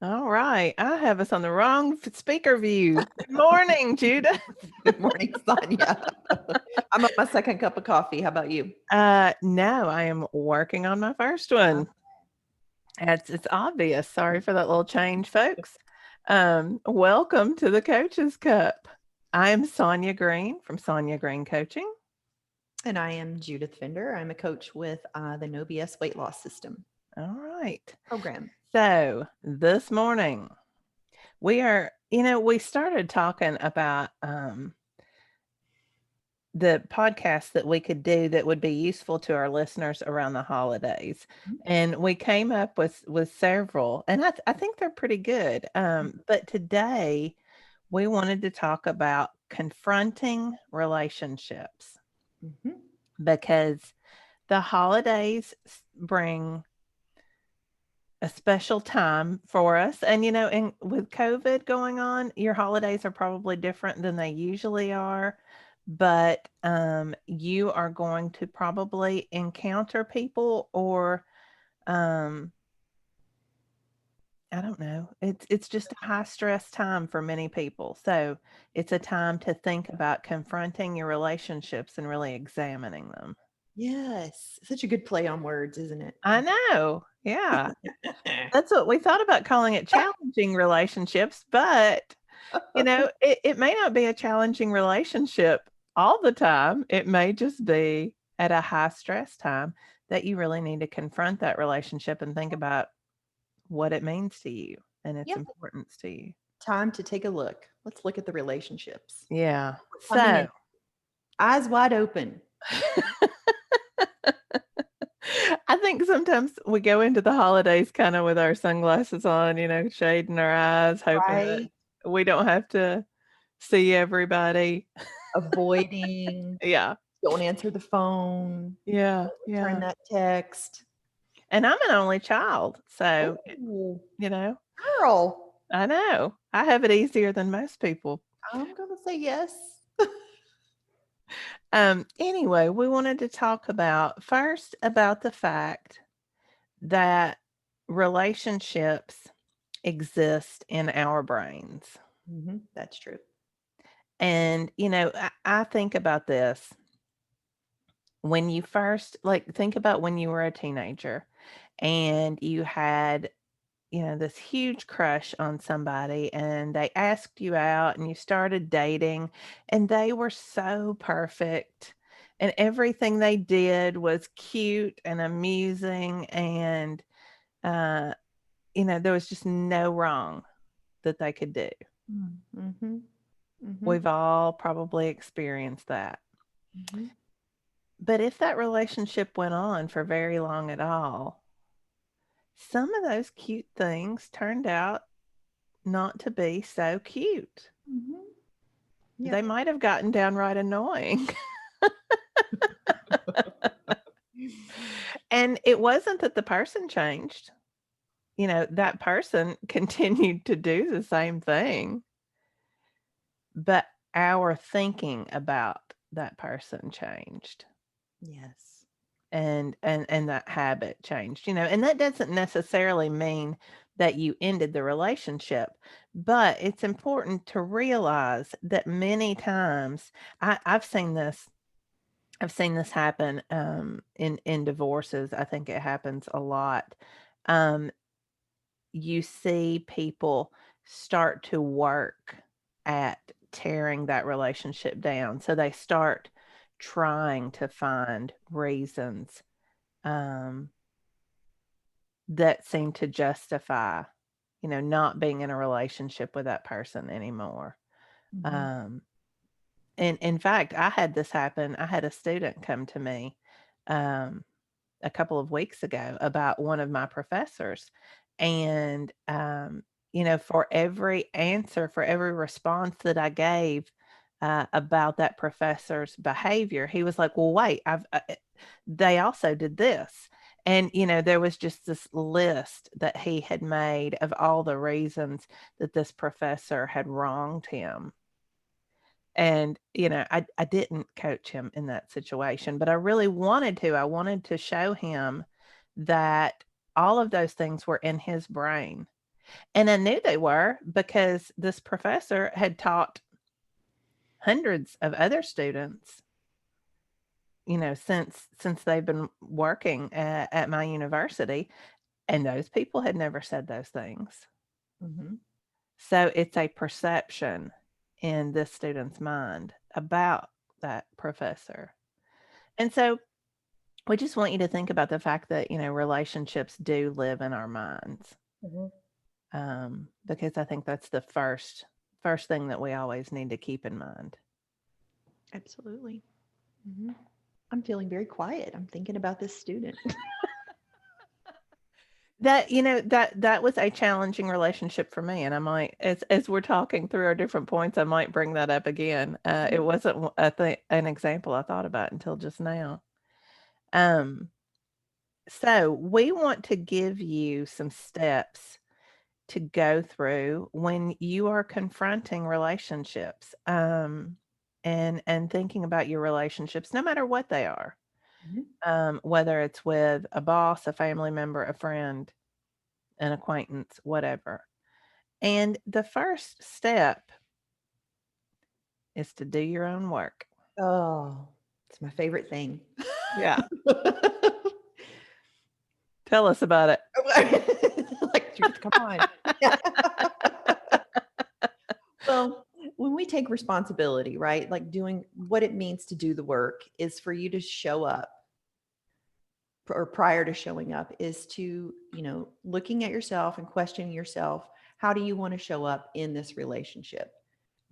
All right. I have us on the wrong speaker view. Good morning, Judith. Good morning, Sonya. I'm on my second cup of coffee. How about you? No, I am working on my first Uh, one. It's obvious. Sorry for that little change, folks. Welcome to the Coach's Cup. I am Sonya Green from Sonya Green Coaching. And I am Judith Fender. I'm a coach with the No BS Weight Loss System All right. program. So this morning we started talking about the podcast that we could do that would be useful to our listeners around the holidays. And we came up with several, and I think they're pretty good. But today we wanted to talk about confronting relationships Mm-hmm. because the holidays bring a special time for us. And and with COVID going on, your holidays are probably different than they usually are. But you are going to probably encounter people, or um, I don't know. It's just a high stress time for many people. So it's a time to think about confronting your relationships and really examining them. Yes, such a good play on words, isn't it? I know. Yeah. That's what we thought about calling it, challenging relationships, but it may not be a challenging relationship all the time. It may just be at a high stress time that you really need to confront that relationship and think about what it means to you and its Yeah, importance to you. time to take a look. Let's look at the relationships. Yeah. We're coming So in eyes wide open. I think sometimes we go into the holidays kind of with our sunglasses on, shading our eyes, hoping that Right? we don't have to see everybody. Avoiding, Yeah. don't answer the phone, Yeah. don't return Yeah. that text. And I'm an only child, so, Oh, you know, girl. I know. I have it easier than most people. I'm going to say yes. Anyway, we wanted to talk about the fact that relationships exist in our brains. That's true. And, I think about this when you first, like, think about when you were a teenager and you had this huge crush on somebody and they asked you out and you started dating and they were so perfect and everything they did was cute and amusing and uh there was just no wrong that they could do. Mm-hmm. Mm-hmm. We've all probably experienced that. Mm-hmm. But if that relationship went on for very long at all, some of those cute things turned out not to be so cute. Mm-hmm. They Yep. might have gotten downright annoying. And it wasn't that the person changed. That person continued to do the same thing, but our thinking about that person changed. Yes. And that habit changed, and that doesn't necessarily mean that you ended the relationship, but it's important to realize that many times I've seen this happen, in divorces. I think it happens a lot. Um, you see people start to work at tearing that relationship down. So they start trying to find reasons, um, that seem to justify, not being in a relationship with that person anymore. Mm-hmm. Um, and in fact, I had this happen. I had a student come to me, um, a couple of weeks ago about one of my professors. And, for every answer, for every response that I gave about that professor's behavior, he was like, well, wait, they also did this. And, there was just this list that he had made of all the reasons that this professor had wronged him. And, I didn't coach him in that situation, but I really wanted to. I wanted to show him that all of those things were in his brain. And I knew they were because this professor had taught hundreds of other students, since they've been working at my university, and those people had never said those things. Mm-hmm. So it's a perception in this student's mind about that professor. And so we just want you to think about the fact that, relationships do live in our minds. Mm-hmm. Because I think that's the first thing that we always need to keep in mind. Absolutely. Mm-hmm. I'm feeling very quiet. I'm thinking about this student. That was a challenging relationship for me, and I might, as we're talking through our different points, I might bring that up again. It wasn't an example I thought about until just now. Um, so we want to give you some steps to go through when you are confronting relationships, and thinking about your relationships, no matter what they are, Mhm. whether it's with a boss, a family member, a friend, an acquaintance, whatever. And the first step is to do your own work. Oh, it's my favorite thing. Yeah. Tell us about it. Like, Judith, come on. Well, when we take responsibility, right? Like doing what it means to do the work is for you to show up, or prior to showing up is to, looking at yourself and questioning yourself. How do you want to show up in this relationship?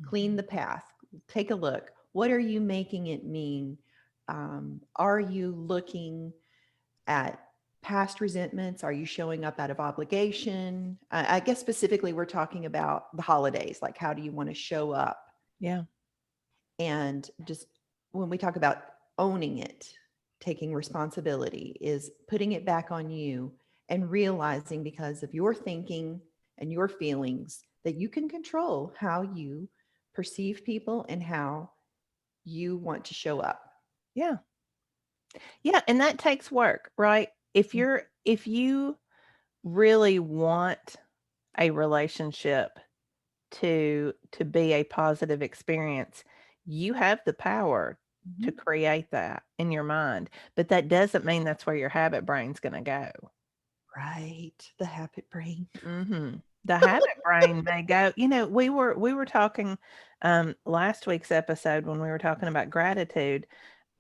Clean the path. Take a look. What are you making it mean? Are you looking at past resentments? Are you showing up out of obligation? I guess specifically we're talking about the holidays. Like, how do you want to show up? Yeah. And just when we talk about owning it, taking responsibility is putting it back on you and realizing, because of your thinking and your feelings, that you can control how you perceive people and how you want to show up. Yeah. Yeah. And that takes work, right? If you really want a relationship to be a positive experience, you have the power to Mhm. create that in your mind. But that doesn't mean that's where your habit brain's going to go. Right. The habit brain. The habit brain may go, we were talking last week's episode when we were talking about gratitude.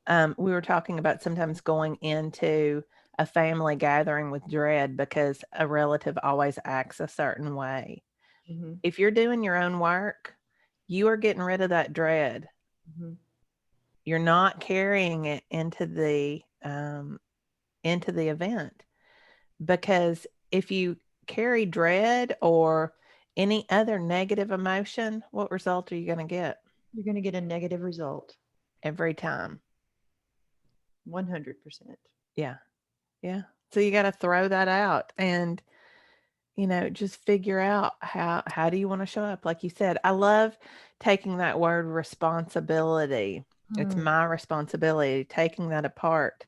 We were talking about sometimes going into a family gathering with dread because a relative always acts a certain way. Mhm. If you're doing your own work, you are getting rid of that dread. Mhm. You're not carrying it into the event, because if you carry dread or any other negative emotion, what result are you going to get You're going to get a negative result. every time? 100%. Yeah. Yeah. So you got to throw that out and, just figure out how do you want to show up? Like you said, I love taking that word responsibility. It's Mm. my responsibility, taking that apart.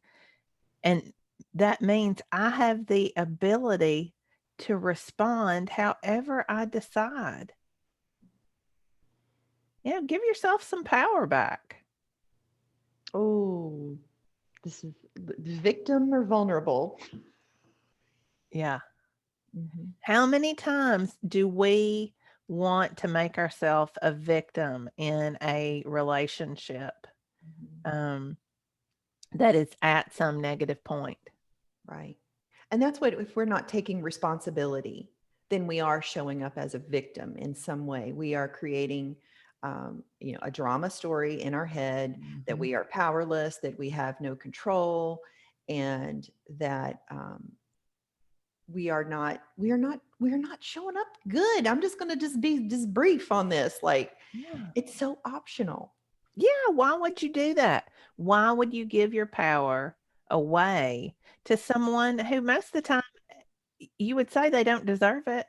And that means I have the ability to respond however I decide. Give yourself some power back. Oh, this is victim or vulnerable. Yeah. Mhm. How many times do we want to make ourselves a victim in a relationship, Mhm. um, that is at some negative point? Right. And that's what, if we're not taking responsibility, then we are showing up as a victim in some way. We are creating, a drama story in our head that Mhm. we are powerless, that we have no control, and that we are not showing up good. I'm just going to just be just brief on this. Like, Yeah. it's so optional. Yeah, why would you do that? Why would you give your power away to someone who most of the time you would say they don't deserve it?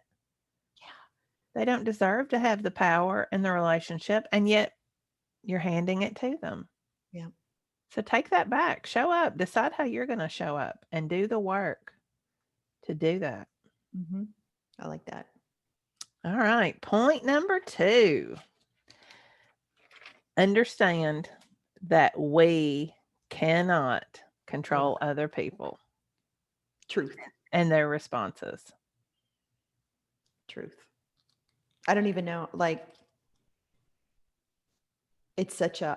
They don't deserve to have the power in the relationship, and yet you're handing it to them. Yeah. So take that back. Show up. Decide how you're going to show up and do the work to do that. Hmm. I like that. All right. Point number 2. Understand that we cannot Oh, control other people truth, and their responses. truth. I don't even know, like, it's such a,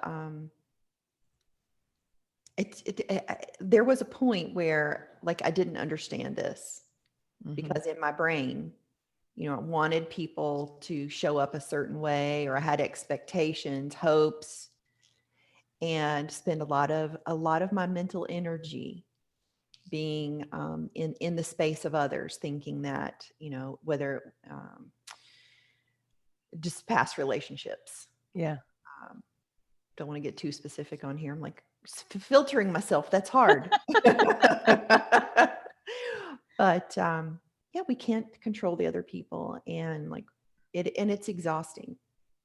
there was a point where, like, I didn't understand this Mhm. because in my brain, I wanted people to show up a certain way, or I had expectations, hopes, and spend a lot of my mental energy being in the space of others, thinking that, whether just past relationships. Yeah. Um, don't want to get too specific on here. I'm like filtering myself. That's hard. But yeah, we can't control the other people, and like and it's exhausting.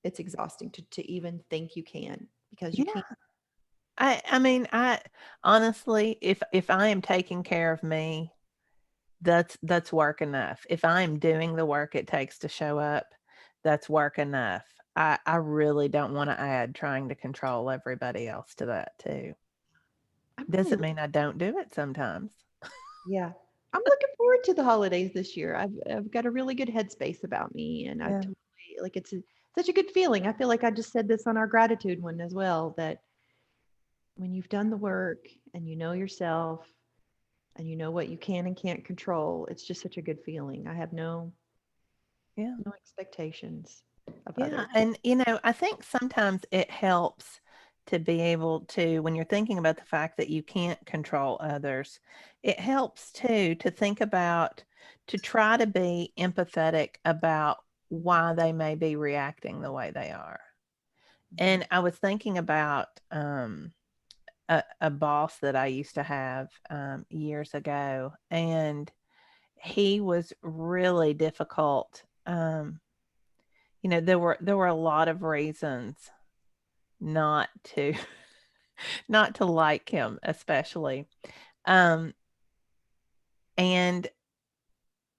It's exhausting to even think you can, because you Yeah. can't. I mean, I honestly, if I am taking care of me, that's work enough. If I'm doing the work it takes to show up, that's work enough. I really don't wanna add trying to control everybody else to that too. I'm really Doesn't mean I don't do it sometimes. Yeah. I'm looking forward to the holidays this year. I've got a really good headspace about me, and I've Yeah. totally, like, such a good feeling. I feel like I just said this on our gratitude one as well, that when you've done the work and you know yourself and you know what you can and can't control, it's just such a good feeling. I have Yeah. no expectations of Yeah, others. and, I think sometimes it helps to be able to when you're thinking about the fact that you can't control others, it helps too to think about to try to be empathetic about why they may be reacting the way they are. Mhm. And I was thinking about, a boss that I used to have, years ago, and he was really difficult. There were a lot of reasons not to not to like him, especially. Um, and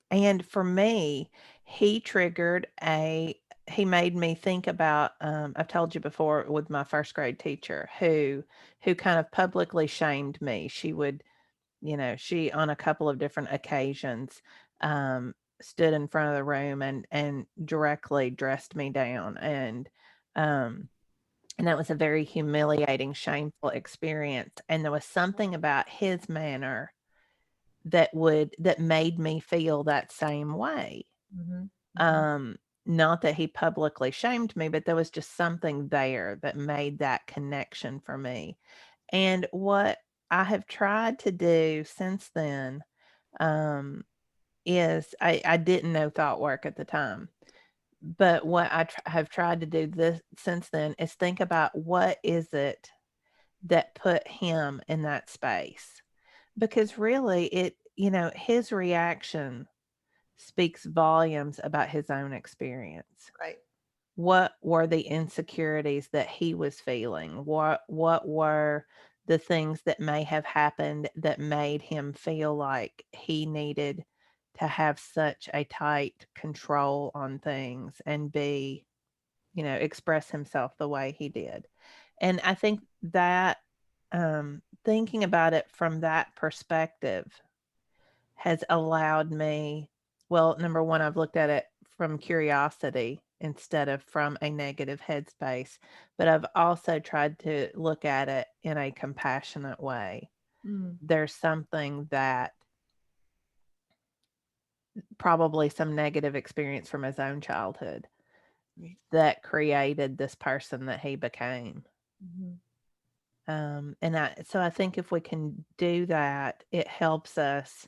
and for me, he triggered a he made me think about, I've told you before with my first grade teacher who kind of publicly shamed me. She would, she on a couple of different occasions, stood in front of the room and directly dressed me down, um and that was a very humiliating, shameful experience, and there was something about his manner that made me feel that same way. Mhm. Mhm. Um, Not that he publicly shamed me, but there was just something there that made that connection for me. And what I have tried to do since then, um, is I didn't know thought work at the time, but what have tried to do this since then is think about what is it that put him in that space. Because really his reaction speaks volumes about his own experience. Right. What were the insecurities that he was feeling? What were the things that may have happened that made him feel like he needed to have such a tight control on things and express himself the way he did? And I think that thinking about it from that perspective has allowed me, well, number one, I've looked at it from curiosity instead of from a negative headspace, but I've also tried to look at it in a compassionate way. Mm. There's something that probably some negative experience from his own childhood Right. that created this person that he became. Mhm. So I think if we can do that, it helps us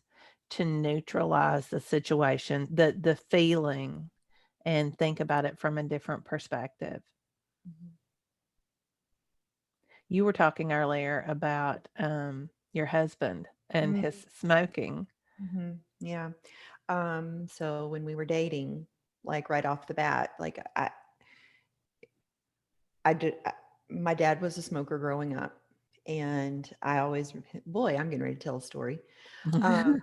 to neutralize the situation, the feeling, and think about it from a different perspective. Mhm. You were talking earlier about your husband and Mm. his smoking. Mhm. Yeah. So when we were dating, like right off the bat, like I did. My dad was a smoker growing up, and I always, boy, I'm getting ready to tell a story. Um,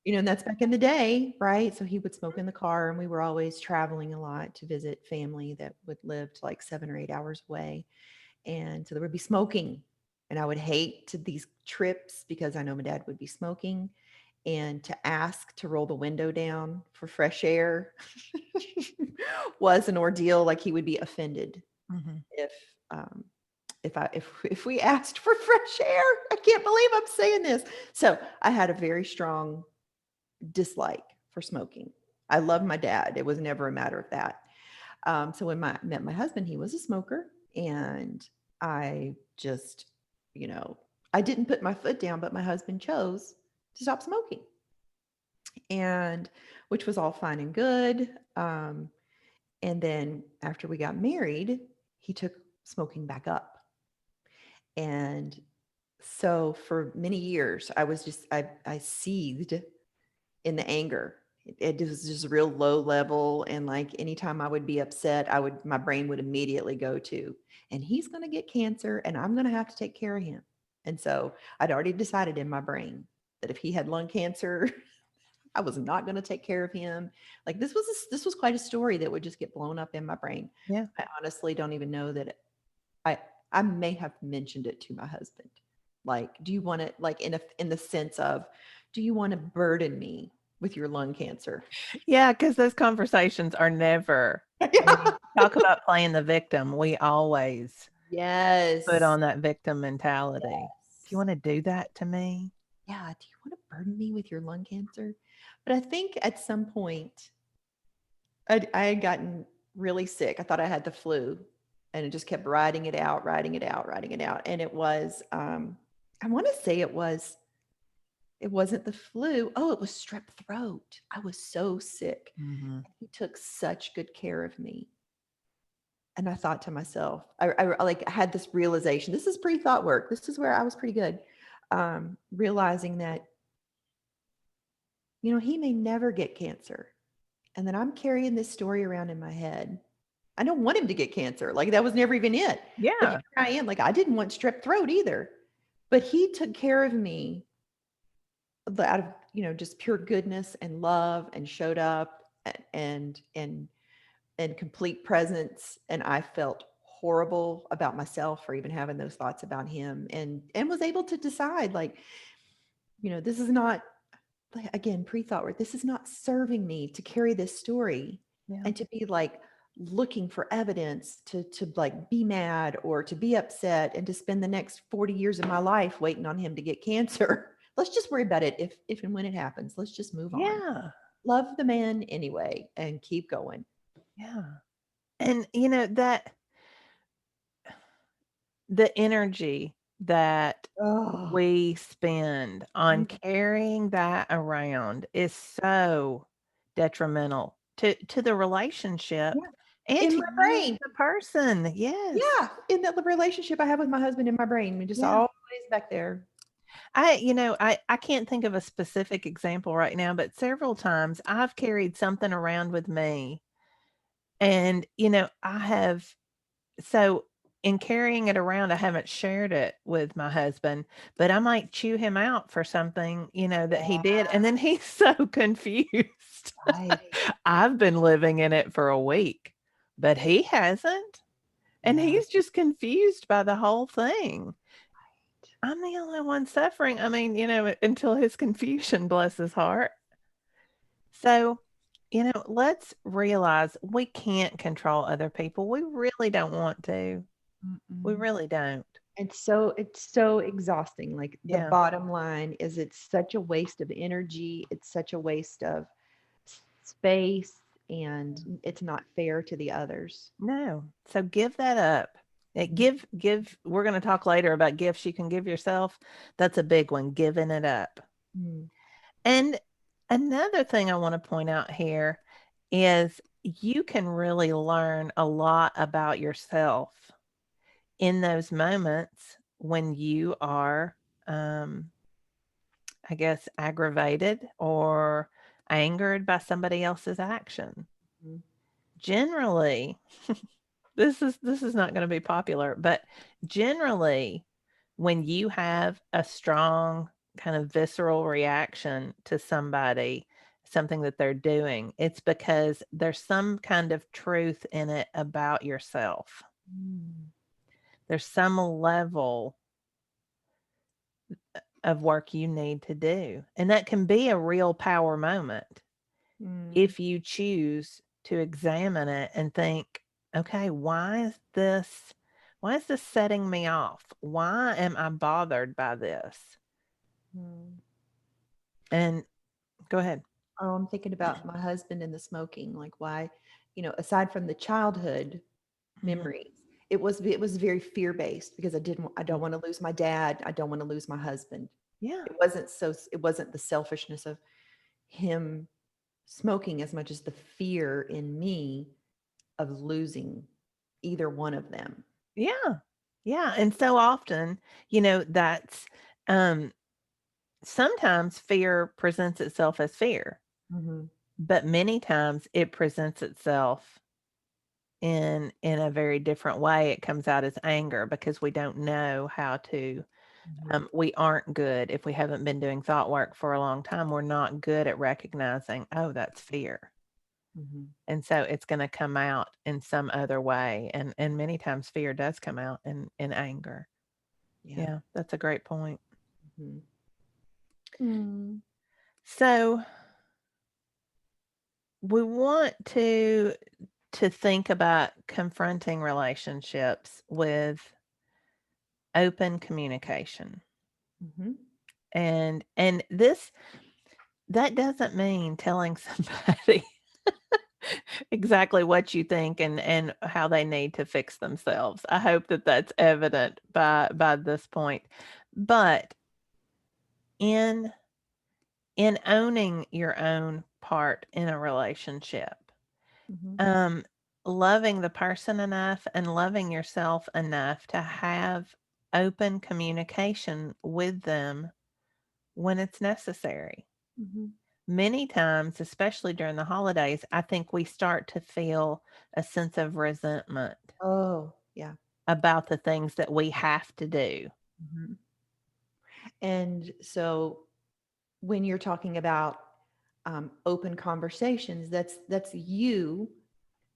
And that's back in the day, right? So he would smoke in the car, and we were always traveling a lot to visit family that would live like 7 or 8 hours away. And so there would be smoking. And I would hate to these trips because I know my dad would be smoking. And to ask to roll the window down for fresh air was an ordeal. Like he would be offended Mhm. if um, if we asked for fresh air. I can't believe I'm saying this. So I had a very strong dislike for smoking. I love my dad. It was never a matter of that. So when I met my husband, he was a smoker, and I just, you know, I didn't put my foot down, but my husband chose to stop smoking, and which was all fine and good. And then after we got married, he took smoking back up. And so for many years, I seethed in the anger. It was just real low level. And like anytime I would be upset, my brain would immediately go to, and he's going to get cancer and I'm going to have to take care of him. And so I'd already decided in my brain that if he had lung cancer, I was not going to take care of him. Like this was quite a story that would just get blown up in my brain. Yeah. I honestly don't even know that I I may have mentioned it to my husband. Like, do you want to, like, in the sense of, do you want to burden me with your lung cancer? Yeah, because those conversations are never when you Yeah. talk about playing the victim, we always put Yes. on that victim mentality. "Do you Yes. wanna do that to me?" Yeah. Do you want to burden me with your lung cancer? But I think at some point I had gotten really sick. I thought I had the flu, and it just kept riding it out, riding it out, riding it out. And it was, I want to say it wasn't the flu. Oh, it was strep throat. I was so sick. Mhm. He took such good care of me. And I thought to myself, I like had this realization. This is pre-thought work. This is where I was pretty good. Realizing that, he may never get cancer. And then I'm carrying this story around in my head. I don't want him to get cancer. Like that was never even it. But here Yeah. I am. Like I didn't want strep throat either. But he took care of me out of, just pure goodness and love, and showed up and complete presence. And I felt horrible about myself for even having those thoughts about him, and was able to decide, like, this is not, like, again, pre-thought work. This is not serving me to carry this story Yeah. and to be like looking for evidence to like be mad or to be upset and to spend the next 40 years of my life waiting on him to get cancer. Let's just worry about it if and when it happens. Let's just move on. Yeah. Love the man anyway and keep going. Yeah. And, that the energy that Oh, we spend on mm, carrying that around is so detrimental to the relationship yeah. and In to my you brain. as a person. Yes. Yeah. In that relationship I have with my husband, in my brain, we just Yeah. always back there. I can't think of a specific example right now, but several times I've carried something around with me and, I have so in carrying it around, I haven't shared it with my husband, but I might chew him out for something, that he did, and then he's so confused. Right. I've been living in it for a week, but he hasn't, and Yeah. he's just confused by the whole thing. I'm the only one suffering. I mean, until his confusion, bless his heart. So, let's realize we can't control other people. We really don't want to. We Mm-mm. really don't. It's so exhausting. Like the Yeah. bottom line is it's such a waste of energy. It's such a waste of space, and it's not fair to the others. No. So give that up. Give we're gonna talk later about gifts you can give yourself. That's a big one, giving it up. Mm-hmm. And another thing I wanna point out here is you can really learn a lot about yourself in those moments when you are, um, I guess, aggravated or angered by somebody else's action. Generally, this is not gonna be popular, but generally, when you have a strong kind of visceral reaction to somebody, something that they're doing, it's because there's some kind of truth in it about yourself. Mm, There's some level of work you need to do. And that can be a real power moment mm, if you choose to examine it and think, okay, why is this setting me off? Why am I bothered by this? mm. And go ahead. Oh, I'm thinking about my husband and the smoking, like why, aside from the childhood Mhm. memories, it was very fear-based because I don't Mhm. want to lose my dad. I don't want to lose my husband. Yeah. It wasn't the selfishness of him smoking as much as the fear in me of losing either one of them. Yeah. Yeah. And so often, that's um sometimes fear presents itself as fear, Mhm, but many times it presents itself in a very different way. It comes out as anger because we don't know how to mhm, we aren't good if we haven't been doing thought work for a long time. We're not good at recognizing, oh, that's fear. mhm. And so it's going to come out in some other way. And many times fear does come out in anger. Yeah. Yeah, that's a great point. Mhm. Mm, So we want to think about confronting relationships with open communication. mhm. And this that doesn't mean telling somebody exactly what you think and how they need to fix themselves. I hope that that's evident by this point. But in in owning your own part in a relationship, Mhm, um, loving the person enough and loving yourself enough to have open communication with them when it's necessary. mhm. Many times, especially during the holidays, I think we start to feel a sense of resentment Oh, yeah. about the things that we have to do. Mhm. And so when you're talking about open conversations, that's you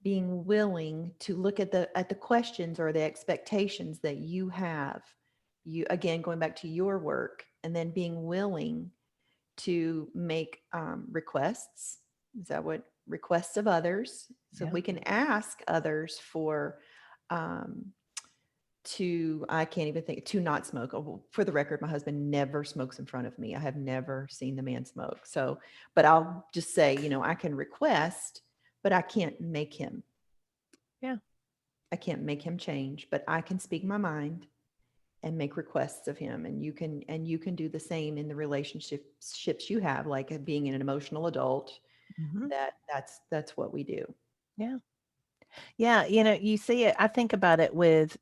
being willing to look at the questions or the expectations that you have. You again going back to your work, and then being willing to make requests. Is that what requests of others? So Yeah. we can ask others for um, to I can't even think to not smoke. Oh, well, for the record, my husband never smokes in front of me. I have never seen the man smoke. So, but I'll just say, I can request, but I can't make him. Yeah. I can't make him change, but I can speak my mind and make requests of him. And you can do the same in the relationships you have, like being an emotional adult. Mhm. That's what we do. Yeah. Yeah, you see it. I think about it with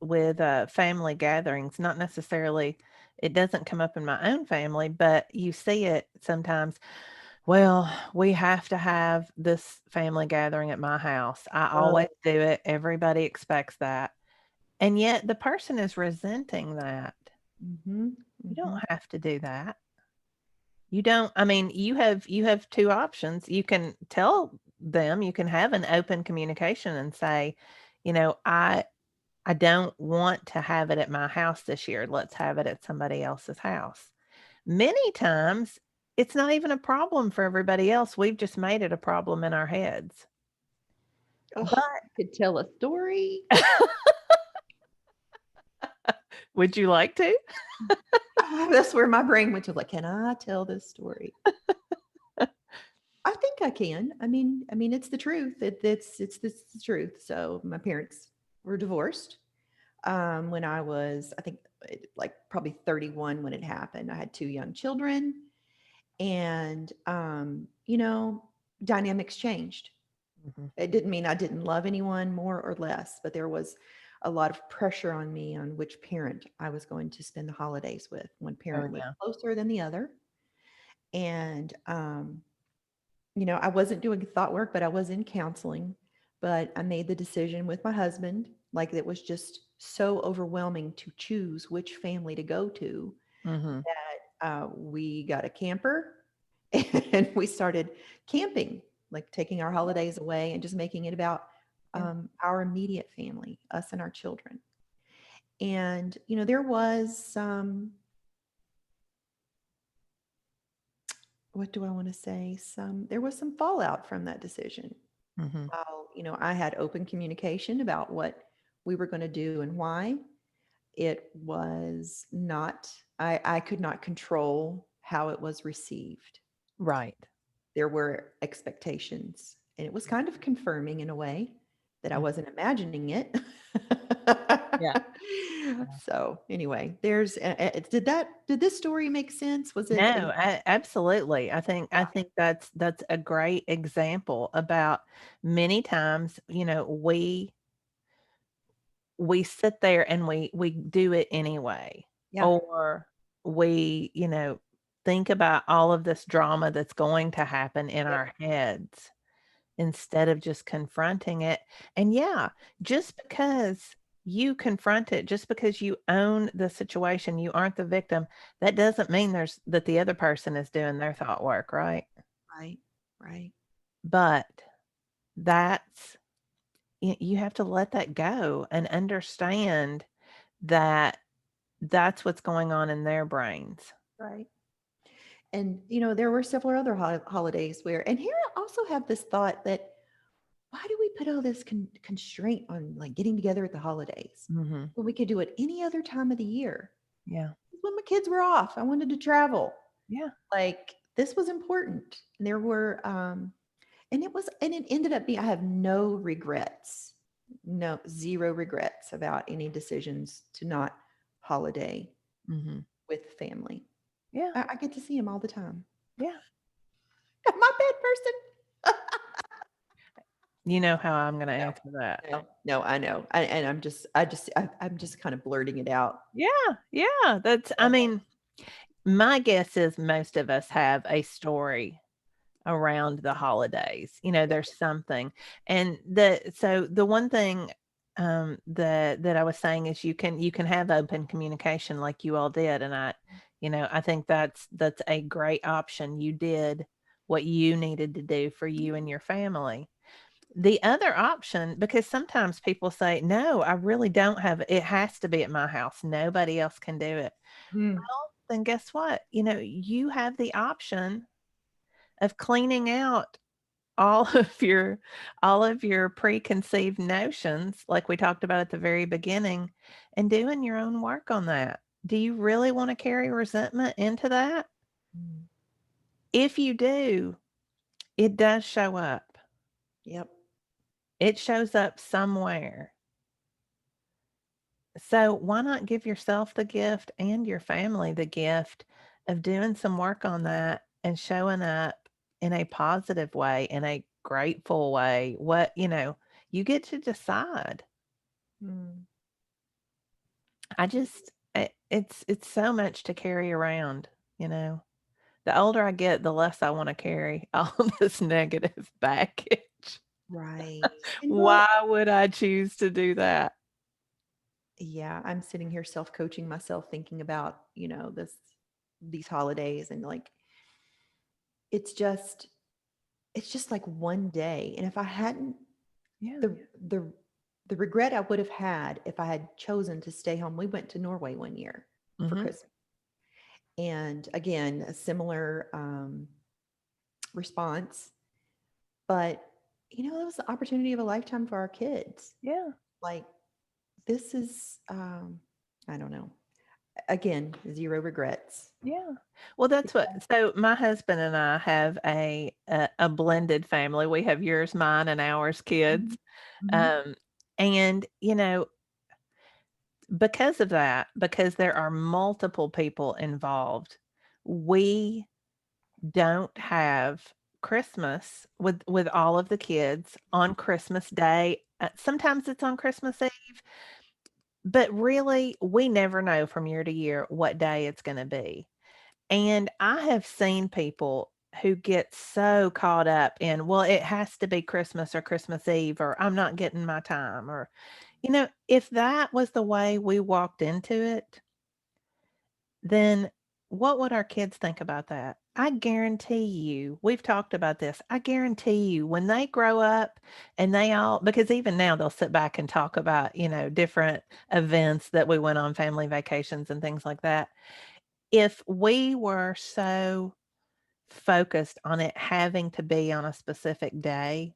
family gatherings, not necessarily it doesn't come up in my own family, but you see it sometimes. Well, we have to have this family gathering at my house. I always Oh, do it. Everybody expects that. And yet the person is resenting that. mm-hmm, You mm-hmm. don't have to do that. You don't I mean, you have 2 options. You can tell them, you can have an open communication and say, I don't want to have it at my house this year. Let's have it at somebody else's house. Many times, it's not even a problem for everybody else. We've just made it a problem in our heads. Oh, But I could tell a story. would you like to? That's where my brain went to, like, can I tell this story? I think I can. I mean, it's the truth. It's the truth. So my parents were divorced when I was, I think, like probably 31 when it happened. I had two young children, and dynamics changed. Mhm. It didn't mean I didn't love anyone more or less, but there was a lot of pressure on me on which parent I was going to spend the holidays with. One Oh, parent lived yeah. closer than the other, and I wasn't doing thought work, but I was in counseling. But I made the decision with my husband, like it was just so overwhelming to choose which family to go to, Mhm. we got a camper and we started camping, like taking our holidays away and just making it about Yeah. our immediate family, us and our children. And, there was some, what do I want to say? There was some fallout from that decision. Mhm. While, I had open communication about what we were going to do and why, it was not, I could not control how it was received. Right. There were expectations, and it was kind of confirming in a way that I Mm. wasn't imagining it. Yeah. Yeah. So anyway, did this story make sense? Was it No, absolutely. I think that's a great example about many times, we sit there and we do it anyway, yeah, or we, think about all of this drama that's going to happen in yep, our heads instead of just confronting it. And yeah, just because you confront it, just because you own the situation, you aren't the victim, that doesn't mean that the other person is doing their thought work, right? right, right, But that's you have to let that go and understand that that's what's going on in their brains. right. And there were several other holidays where, and here I also have this thought that why do we put all this constraint on like getting together at the holidays Mhm. when we could do it any other time of the year? Yeah. When my kids were off, I wanted to travel. Yeah. Like this was important. And there were, and it ended up being, I have no regrets, no, zero regrets about any decisions to not holiday Mhm. with family. Yeah. I get to see them all the time. Yeah. Am I a bad person? You know how I'm gonna No, answer that. no, no, I know. And I'm just kind of blurting it out. Yeah. Yeah. That's I Yeah. mean, my guess is most of us have a story around the holidays. There's something. And the one thing that I was saying is you can have open communication like you all did. And I think that's a great option. You did what you needed to do for you and your family. The other option, because sometimes people say, no, I really don't have it has to be at my house. Nobody else can do it. Mm, Well, then guess what? You have the option of cleaning out all all of your preconceived notions, like we talked about at the very beginning, and doing your own work on that. Do you really want to carry resentment into that? mm. If you do, it does show up. Yep. It shows up somewhere. So why not give yourself the gift and your family the gift of doing some work on that and showing up in a positive way, in a grateful way? You get to decide. Mm, It's so much to carry around, you know. The older I get, the less I want to carry all this negative baggage. right. And well, Why would I choose to do that? yeah, I'm sitting here self-coaching myself, thinking about, these holidays and like it's just it's just like one day. And if I hadn't Yeah. the the the regret I would have had if I had chosen to stay home. We went to Norway one year for Mhm. Christmas. And again, a similar response. But it was the opportunity of a lifetime for our kids. Yeah. Like this is I don't know. Again, zero regrets. Yeah. Well, that's what so my husband and I have a blended family. We have yours, mine, and ours kids. Mhm. Mhm. Um, and, because of that, because there are multiple people involved, we don't have Christmas with all of the kids on Christmas Day. Sometimes it's on Christmas Eve, but really, we never know from year to year what day it's gonna be. And I have seen people who get so caught up in, well, it has to be Christmas or Christmas Eve, or I'm not getting my time, or, if that was the way we walked into it, then what would our kids think about that? I guarantee you, we've talked about this. I guarantee you, when they grow up and they all, because even now they'll sit back and talk about, different events that we went on, family vacations and things like that. If we were so focused on it having to be on a specific day,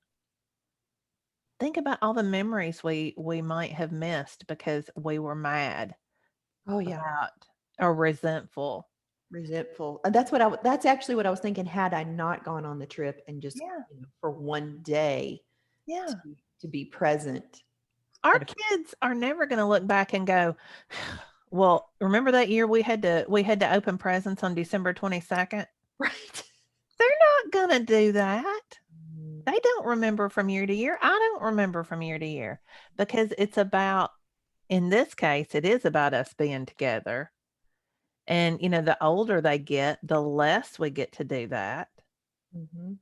think about all the memories we might have missed because we were mad Oh yeah. about or resentful. Resentful. And that's actually what I was thinking had I not gone on the trip and just, Yeah, for one day yeah. to be present Our at a kids are never gonna look back and go, "Well, remember that year we had to open presents on December 22nd?" right. They're not gonna do that. Mm, They don't remember from year to year. I don't remember from year to year because it's about, in this case, it is about us being together. And, the older they get, the less we get to do that. mhm.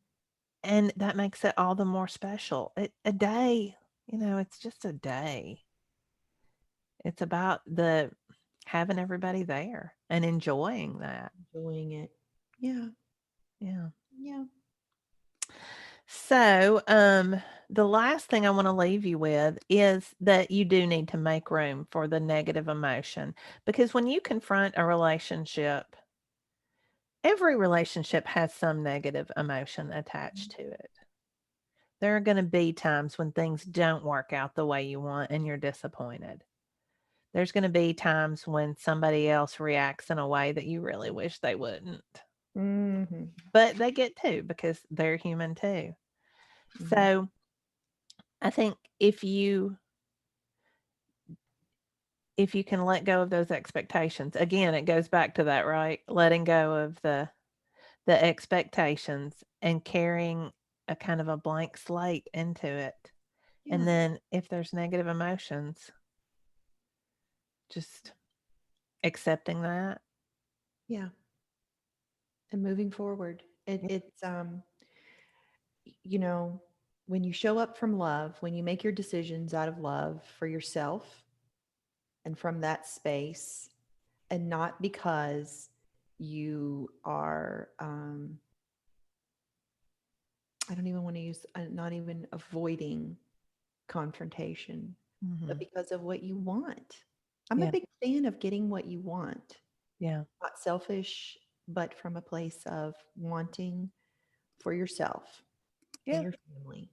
And that makes it all the more special. A day, it's just a day. It's about the having everybody there and enjoying that. Enjoying it. Yeah. Yeah. Yeah. So, the last thing I want to leave you with is that you do need to make room for the negative emotion because when you confront a relationship, every relationship has some negative emotion attached to it. There are going to be times when things don't work out the way you want and you're disappointed. There's going to be times when somebody else reacts in a way that you really wish they wouldn't. Mhm. But they get to because they're human too. Mhm. So, I think if you can let go of those expectations, again, it goes back to that, right? Letting go of the expectations and carrying a kind of a blank slate into it. And Yeah. then if there's negative emotions, just accepting that. Yeah. And moving forward. Yeah. It's you know, when you show up from love, when you make your decisions out of love for yourself and from that space, and not because you are, I don't even want to use, not even avoiding confrontation, but Mhm. because of what you want. I'm a Yeah. big fan of getting what you want, Yeah. not selfish, but from a place of wanting for yourself and Yeah. your family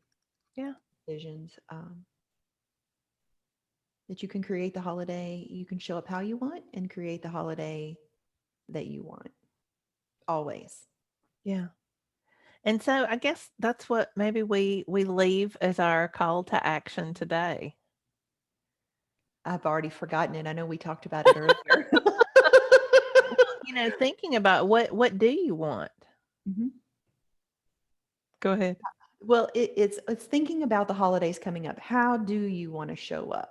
Yeah. decisions. That you can create the holiday, you can show up how you want and create the holiday that you want always. Yeah. And so I guess that's what maybe we leave as our call to action today. I've already forgotten it. I know we talked about it earlier. Well, thinking about what do you want? Mhm. Go ahead. Well, it's thinking about the holidays coming up. How do you want to show up?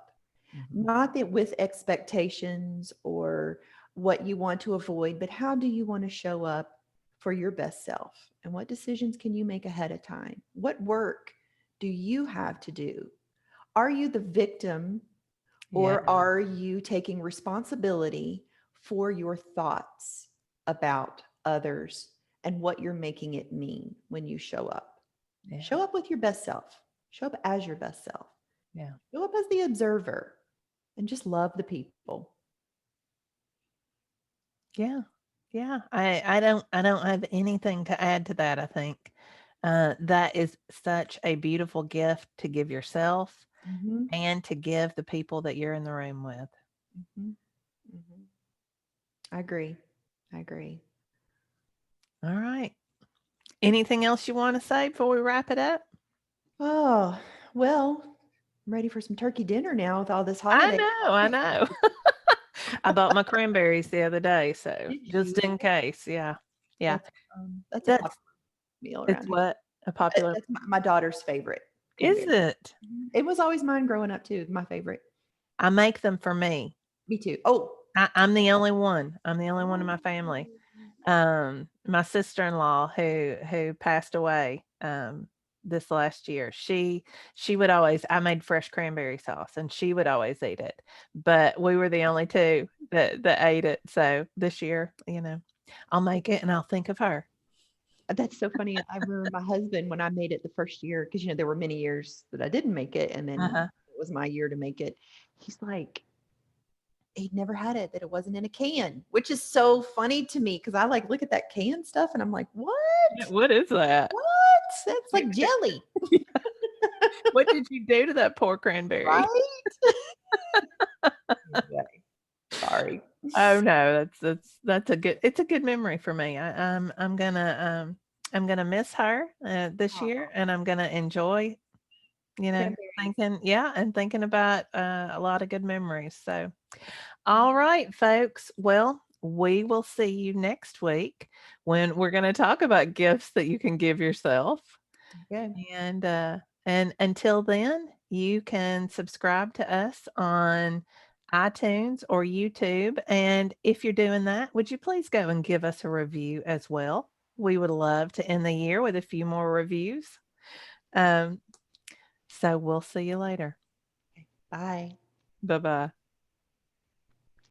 Mhm. Not that with expectations or what you want to avoid, but how do you want to show up for your best self? And what decisions can you make ahead of time? What work do you have to do? Are you the victim, Yeah. or are you taking responsibility for your thoughts about others and what you're making it mean when you show up? Yeah. Show up with your best self. Show up as your best self. Yeah. Show up as the observer and just love the people. Yeah. Yeah. I don't have anything to add to that, I think. That is such a beautiful gift to give yourself Mhm, and to give the people that you're in the room with. mhm, mhm. I agree. I agree. All right. Anything else you want to say before we wrap it up? Oh, well, I'm ready for some turkey dinner now with all this I holiday know, I talk. know. I bought my cranberries the other day, so Did just you? in case. Yeah. Yeah. That's a That's popular meal it's around here. what a popular That's my daughter's favorite, is cranberry. it? Mhm. It was always mine growing up too, my favorite. I make them for me. Me too. Oh. I'm the only one. I'm the only one in my family. Oh. My sister-in-law who passed away, this last year, she would always I made fresh cranberry sauce, and she would always eat it, but we were the only 2 that ate it, so this year, I'll make it and I'll think of her. That's so funny. I remember my husband when I made it the first year, because there were many years that I didn't make it, and then Uh-huh. it was my year to make it. He's like, he'd never had it, that it wasn't in a can, which is so funny to me because I like look at that can stuff and I'm like, what? Yeah, what is that? What? That's like jelly, What did you do to that poor cranberry? right? Anyway, sorry. Oh no, that's a good it's a good memory for me. I'm gonna miss her this year, Aw, and I'm gonna enjoy, cranberries. thinking about a lot of good memories. So, all right, folks. Well, we will see you next week when we're going to talk about gifts that you can give yourself. Okay. And until then, you can subscribe to us on iTunes or YouTube. And if you're doing that, would you please go and give us a review as well? We would love to end the year with a few more reviews. Um, so we'll see you later. Bye. Bye bye.